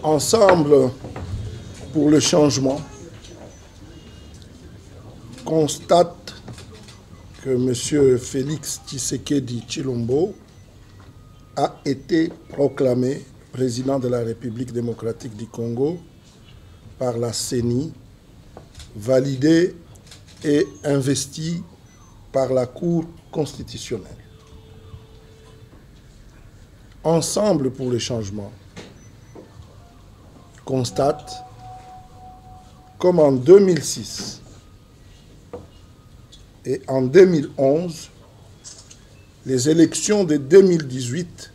Ensemble pour le changement constate que M. Félix Tshisekedi Tshilombo a été proclamé président de la République démocratique du Congo par la CENI, validé et investi par la Cour constitutionnelle. Ensemble pour le changement constate comme en 2006 et en 2011, les élections de 2018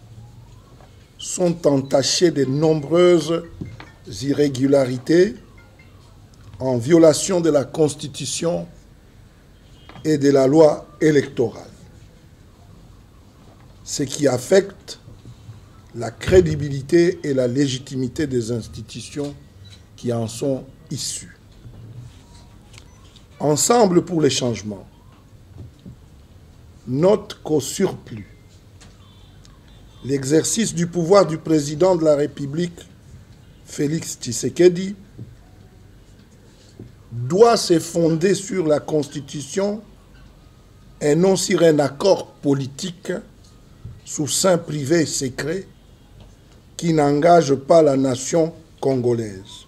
sont entachées de nombreuses irrégularités en violation de la Constitution et de la loi électorale, ce qui affecte la crédibilité et la légitimité des institutions qui en sont issues. Ensemble pour les changements note qu'au surplus, l'exercice du pouvoir du président de la République, Félix Tshisekedi, doit se fonder sur la Constitution et non sur un accord politique sous seing privé et secret qui n'engage pas la nation congolaise.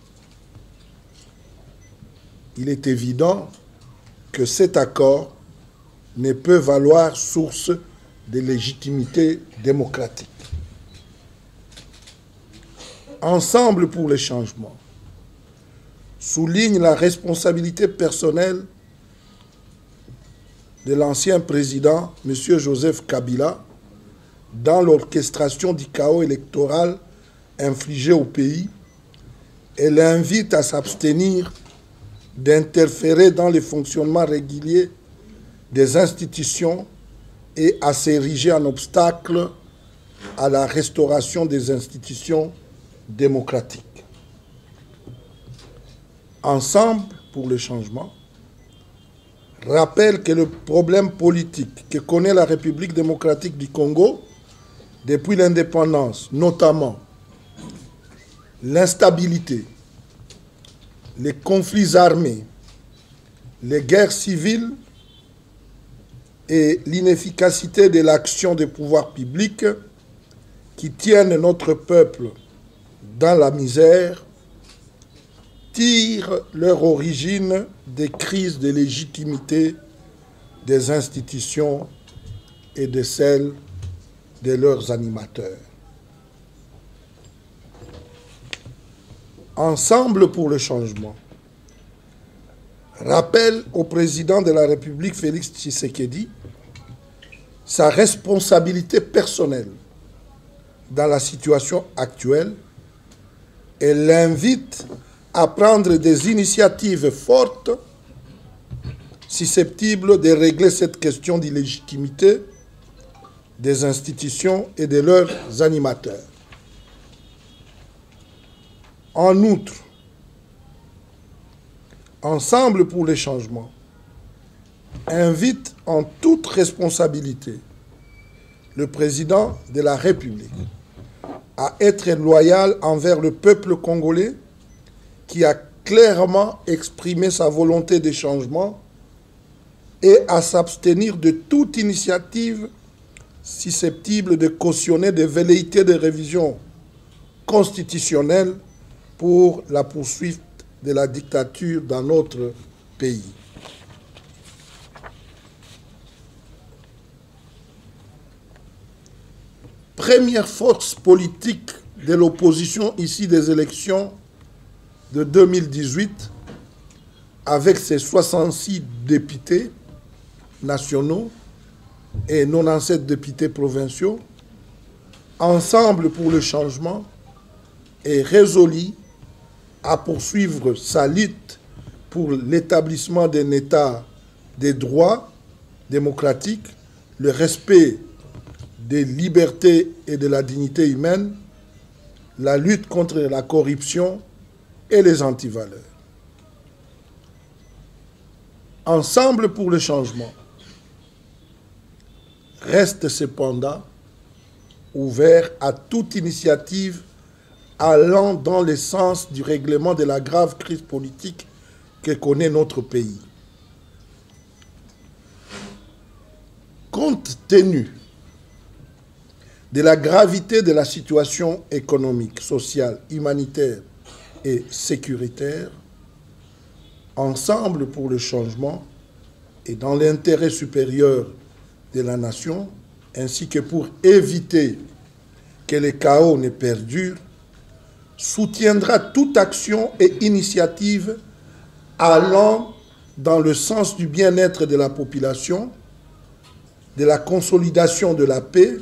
Il est évident que cet accord ne peut valoir source de légitimité démocratique. Ensemble pour les changements souligne la responsabilité personnelle de l'ancien président, M. Joseph Kabila, dans l'orchestration du chaos électoral infligé au pays et l'invite à s'abstenir d'interférer dans le fonctionnement régulier des institutions et à s'ériger en obstacle à la restauration des institutions démocratiques. Ensemble pour le changement rappelle que le problème politique que connaît la République démocratique du Congo depuis l'indépendance, notamment l'instabilité, les conflits armés, les guerres civiles et l'inefficacité de l'action des pouvoirs publics qui tiennent notre peuple dans la misère, tirent leur origine des crises de légitimité des institutions et de celles de leurs animateurs. Ensemble pour le changement rappelle au président de la République, Félix Tshisekedi, sa responsabilité personnelle dans la situation actuelle et l'invite à prendre des initiatives fortes susceptibles de régler cette question d'illégitimité des institutions et de leurs animateurs. En outre, Ensemble pour les changements invite en toute responsabilité le président de la République à être loyal envers le peuple congolais qui a clairement exprimé sa volonté de changement et à s'abstenir de toute initiative susceptible de cautionner des velléités de révision constitutionnelle pour la poursuite de la dictature dans notre pays. Première force politique de l'opposition issue des élections de 2018, avec ses 66 députés nationaux et 97 députés provinciaux, Ensemble pour le changement est résolu à poursuivre sa lutte pour l'établissement d'un État des droits démocratiques, le respect des libertés et de la dignité humaine, la lutte contre la corruption et les antivaleurs. Ensemble pour le changement reste cependant ouvert à toute initiative allant dans le sens du règlement de la grave crise politique que connaît notre pays. Compte tenu de la gravité de la situation économique, sociale, humanitaire et sécuritaire, Ensemble pour le changement et dans l'intérêt supérieur de la nation, ainsi que pour éviter que les chaos ne perdurent, soutiendra toute action et initiative allant dans le sens du bien-être de la population, de la consolidation de la paix,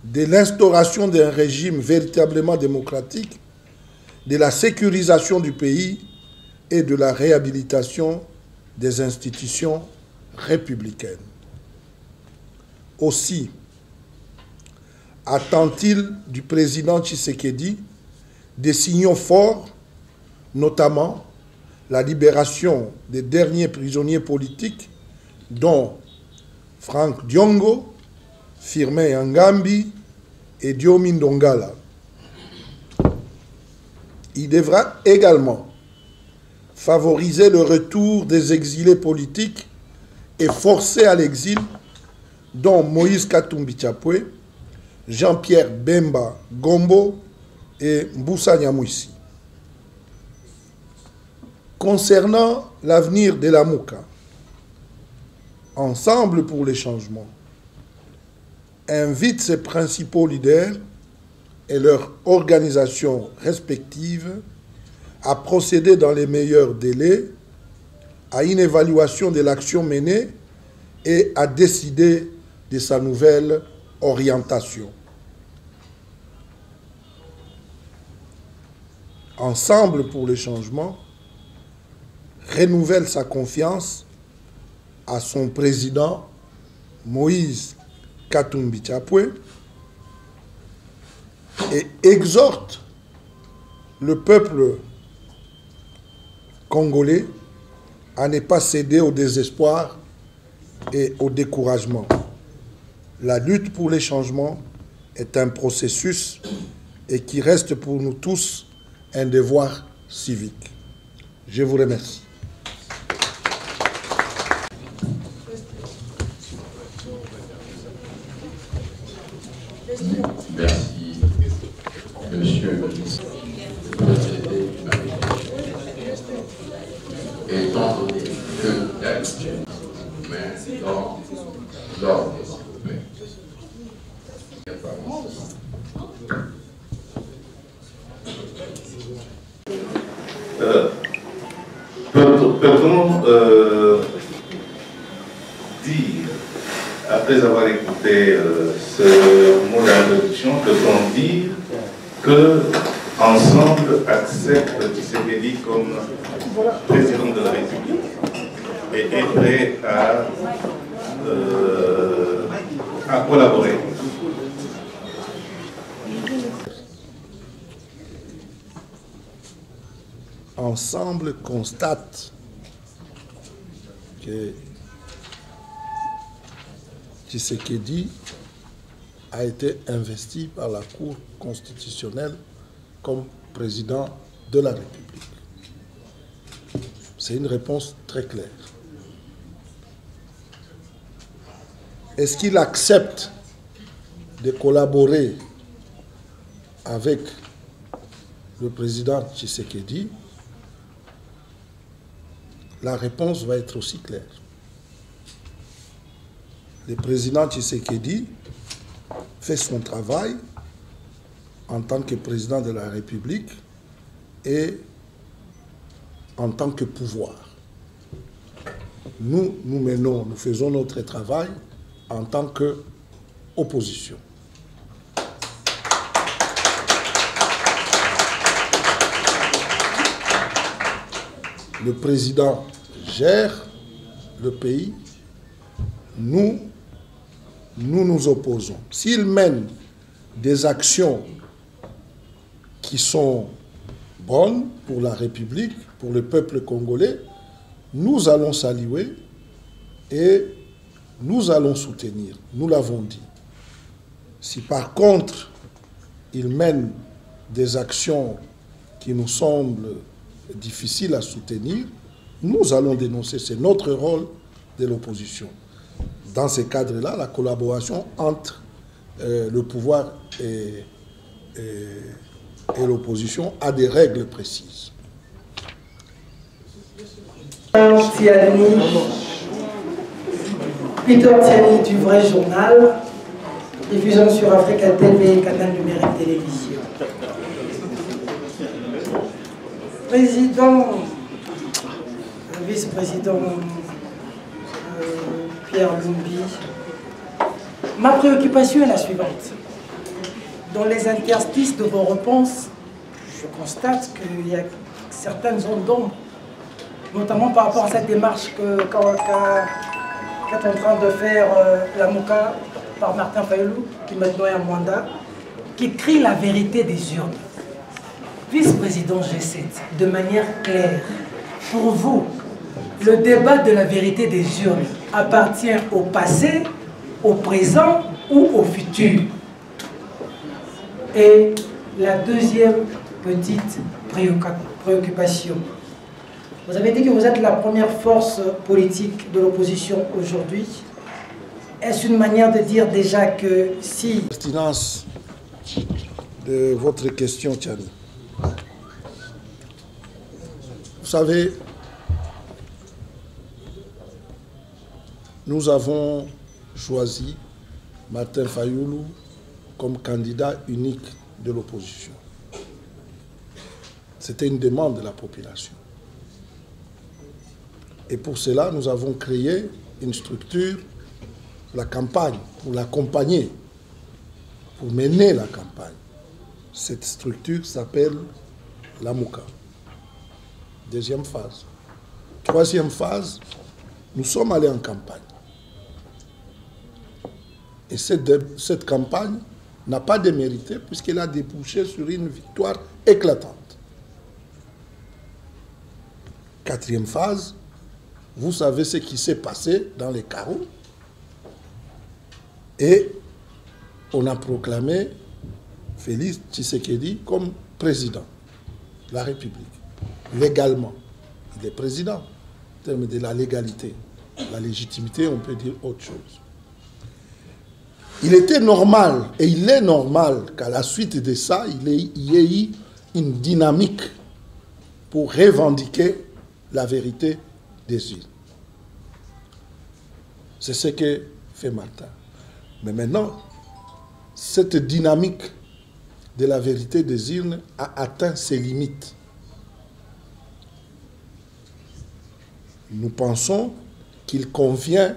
de l'instauration d'un régime véritablement démocratique, de la sécurisation du pays et de la réhabilitation des institutions républicaines. Aussi, attend-il du président Tshisekedi des signaux forts, notamment la libération des derniers prisonniers politiques, dont Frank Diongo, Firmin Ngambi et Diomi Ndongala. Il devra également favoriser le retour des exilés politiques et forcer à l'exil, dont Moïse Katumbi Chapwe, Jean-Pierre Bemba Gombo et Mbusa Nyamwisi. Concernant l'avenir de la Mouka, Ensemble pour les changements invite ses principaux leaders et leurs organisations respectives à procéder dans les meilleurs délais à une évaluation de l'action menée et à décider de sa nouvelle orientation. Ensemble pour le changement renouvelle sa confiance à son président Moïse Katumbi Chapwe et exhorte le peuple congolais à ne pas céder au désespoir et au découragement. La lutte pour les changements est un processus et qui reste pour nous tous un devoir civique. Je vous remercie. Merci, monsieur le ministre. Étant donné que d'habitude, mais dans l'ordre, peut-on dire, après avoir écouté ce mot d'introduction, peut-on dire que Ensemble accepte Tshisekedi comme président de la République et est prêt à collaborer? Ensemble constate que Tshisekedi a été investi par la Cour constitutionnelle comme président de la République. C'est une réponse très claire. Est-ce qu'il accepte de collaborer avec le président Tshisekedi? La réponse va être aussi claire. Le président Tshisekedi fait son travail en tant que président de la République et en tant que pouvoir. Nous faisons notre travail en tant qu'opposition. Le président gère le pays, nous nous opposons. S'il mène des actions qui sont bonnes pour la République, pour le peuple congolais, nous allons saluer et nous allons soutenir. Nous l'avons dit. Si par contre, il mène des actions qui nous semblent difficiles à soutenir, nous allons dénoncer. C'est notre rôle de l'opposition. Dans ces cadres-là, la collaboration entre le pouvoir et l'opposition a des règles précises. Peter Tiani du Vrai Journal, diffusion sur Africa TV, canal numérique télévision. Président, vice-président Pierre Lumbi, ma préoccupation est la suivante. Dans les interstices de vos réponses, je constate qu'il y a certaines zones d'ombre, notamment par rapport à cette démarche qu'est en train de faire la MOCA par Martin Fayulu, qui maintenant est un mandat, qui crie la vérité des urnes. Vice-président G7, de manière claire, pour vous, le débat de la vérité des urnes appartient au passé, au présent ou au futur? Et la deuxième petite préoccupation. Vous avez dit que vous êtes la première force politique de l'opposition aujourd'hui. Est-ce une manière de dire déjà que si... La pertinence de votre question, Tiani. Vous savez, nous avons choisi Martin Fayulu comme candidat unique de l'opposition. C'était une demande de la population. Et pour cela, nous avons créé une structure, la campagne, pour l'accompagner, pour mener la campagne. Cette structure s'appelle la MOCA. Deuxième phase. Troisième phase, nous sommes allés en campagne. Et cette campagne n'a pas démérité puisqu'elle a débouché sur une victoire éclatante. Quatrième phase, vous savez ce qui s'est passé dans les carreaux. Et on a proclamé Félix Tshisekedi comme président de la République. Légalement, il est président. En termes de la légalité, la légitimité, on peut dire autre chose. Il était normal, et il est normal qu'à la suite de ça, il y ait eu une dynamique pour revendiquer la vérité des urnes. C'est ce que fait Martin. Mais maintenant, cette dynamique de la vérité des urnes a atteint ses limites. Nous pensons qu'il convient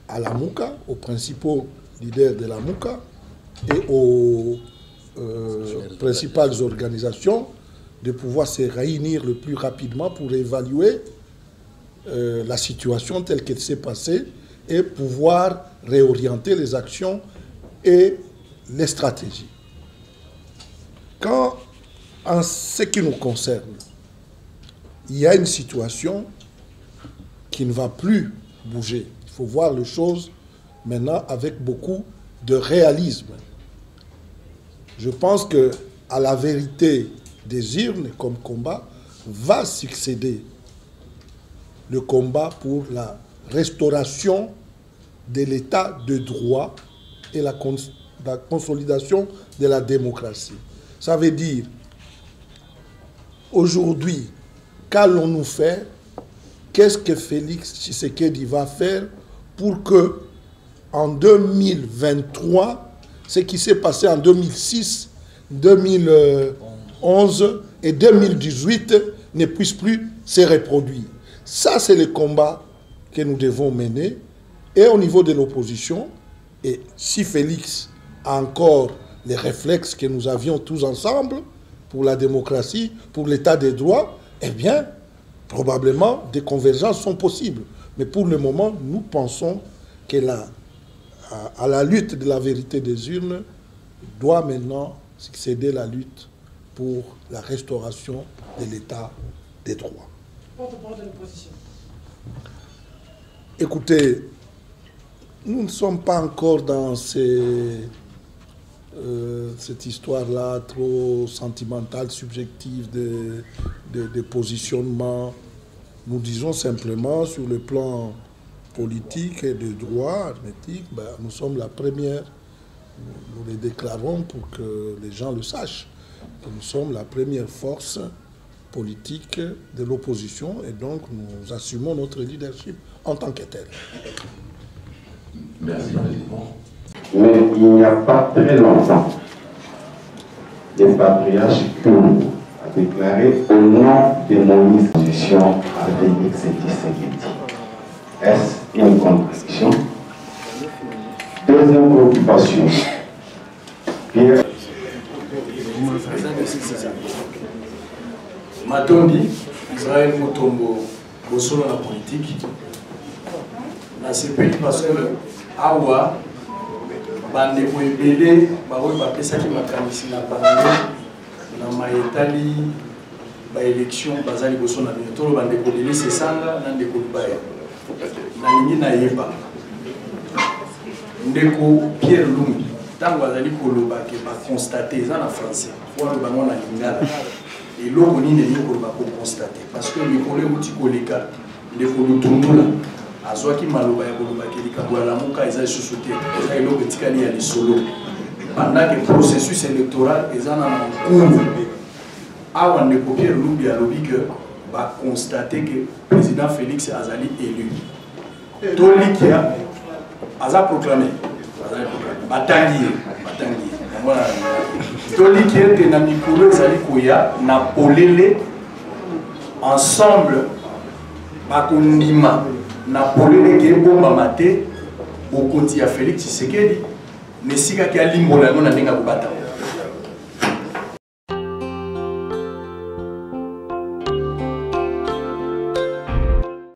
à la MOCA, aux principaux leaders de la MOCA et aux principales organisations de pouvoir se réunir le plus rapidement pour évaluer la situation telle qu'elle s'est passée et pouvoir réorienter les actions et les stratégies. Quand, en ce qui nous concerne, il y a une situation qui ne va plus bouger. Il faut voir les choses maintenant avec beaucoup de réalisme. Je pense qu'à la vérité des urnes comme combat va succéder le combat pour la restauration de l'état de droit et la consolidation de la démocratie. Ça veut dire, aujourd'hui, qu'allons-nous faire? Qu'est-ce que Félix Tshisekedi va faire pour que, en 2023, ce qui s'est passé en 2006, 2011 et 2018 ne puisse plus se reproduire? Ça, c'est le combat que nous devons mener. Et au niveau de l'opposition, et si Félix a encore les réflexes que nous avions tous ensemble pour la démocratie, pour l'état des droits, eh bien, probablement, des convergences sont possibles. Mais pour le moment, nous pensons que à la lutte de la vérité des urnes doit maintenant succéder la lutte pour la restauration de l'état des droits. Porte-parole de l'opposition. Écoutez, nous ne sommes pas encore dans cette histoire-là trop sentimentale, subjective de positionnement. Nous disons simplement sur le plan politique et de droit, arithmétique, ben, nous sommes la première, nous les déclarons pour que les gens le sachent, que nous sommes la première force politique de l'opposition et donc nous assumons notre leadership en tant que tel. Merci, Président. Mais il n'y a pas très longtemps, les patriarches Kyungu a déclaré au nom de Moïse position à Félix Tshisekedi. Est-ce une contradiction? Deuxième préoccupation. Pierre. Matondi, Israël Motombo, Bosolo la politique. Dans ce pays parce que Awa, bande ko ebele baoyo bapesaki makanisi na bango na maetali ba élection bazali boso na bino tolo bande ko ebele sesanga na ndeko baya nalingi nayeba ndeko Pierre Lumbi tango azali koloba ke ba constater eza na français wana bango na lingala eloko nini ndeko koloba ko constater parce que likolo uti koleka ndeko lutundula azwaki maloba ya koloba ke likambo ya lamuka eza lisusu te eza eloko etikali ya lisolo pendant que processus électoral eza na mokumu awa ndeko Pierre Lumbi alobi ke baconstate ke président Félix azali élu tolikia aza proclamé batangi toliki ete na mikolo ezali koya na polele ensemble bakondima na polele ke ebombama te bokonzi ya Félix Tshisekedi nesikaki alimbola yango na ndenge ya kobata